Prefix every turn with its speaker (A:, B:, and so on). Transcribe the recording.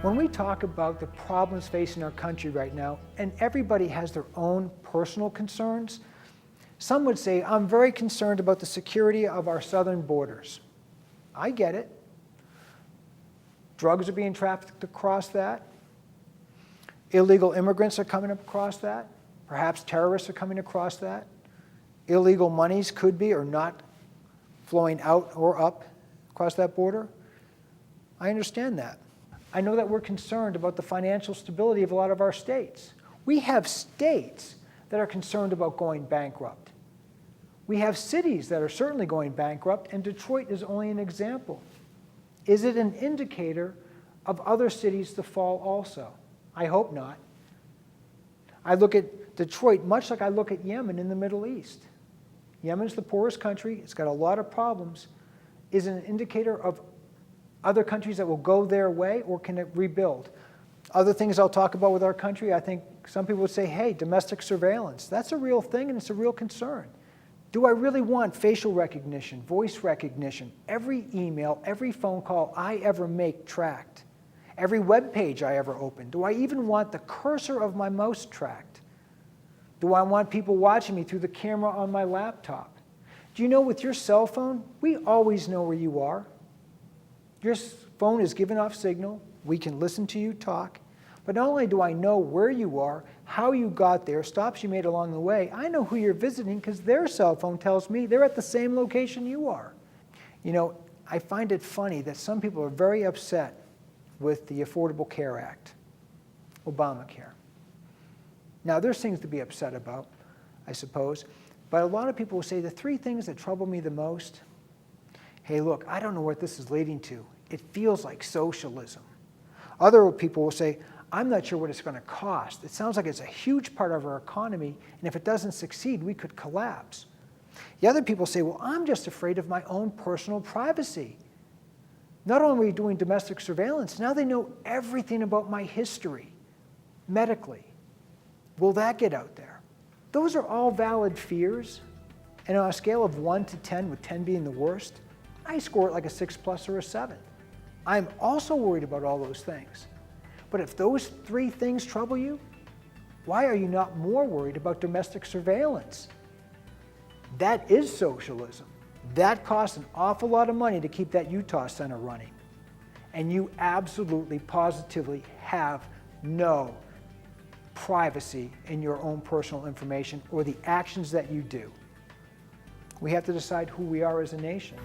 A: When we talk about the problems facing our country right now, and everybody has their own personal concerns, some would say, I'm very concerned about the security of our southern borders. I get it. Drugs are being trafficked across that. Illegal immigrants are coming across that. Perhaps terrorists are coming across that. Illegal monies could be or not flowing out or up across that border. I understand that. I know that we're concerned about the financial stability of a lot of our states. We have states that are concerned about going bankrupt. We have cities that are certainly going bankrupt, and Detroit is only an example. Is it an indicator of other cities to fall also? I hope not. I look at Detroit much like I look at Yemen in the Middle East. Yemen's the poorest country. It's got a lot of problems. Is it an indicator of other countries that will go their way, or can it rebuild? Other things I'll talk about with our country, I think some people would say, hey, domestic surveillance. That's a real thing and it's a real concern. Do I really want facial recognition, voice recognition, every email, every phone call I ever make tracked? Every web page I ever open? Do I even want the cursor of my mouse tracked? Do I want people watching me through the camera on my laptop? Do you know with your cell phone, we always know where you are. Your phone is giving off signal. We can listen to you talk. But not only do I know where you are, how you got there, stops you made along the way, I know who you're visiting because their cell phone tells me they're at the same location you are. You know, I find it funny that some people are very upset with the Affordable Care Act, Obamacare. Now, there's things to be upset about, I suppose, but a lot of people will say the three things that trouble me the most, hey, look, I don't know what this is leading to. It feels like socialism. Other people will say, I'm not sure what it's going to cost. It sounds like it's a huge part of our economy, and if it doesn't succeed, we could collapse. The other people say, well, I'm just afraid of my own personal privacy. Not only are we doing domestic surveillance, now they know everything about my history, medically. Will that get out there? Those are all valid fears, and on a scale of 1 to 10, with 10 being the worst, I score it like a 6+ or a 7. I'm also worried about all those things. But if those three things trouble you, why are you not more worried about domestic surveillance? That is socialism. That costs an awful lot of money to keep that Utah center running. And you absolutely, positively have no privacy in your own personal information or the actions that you do. We have to decide who we are as a nation.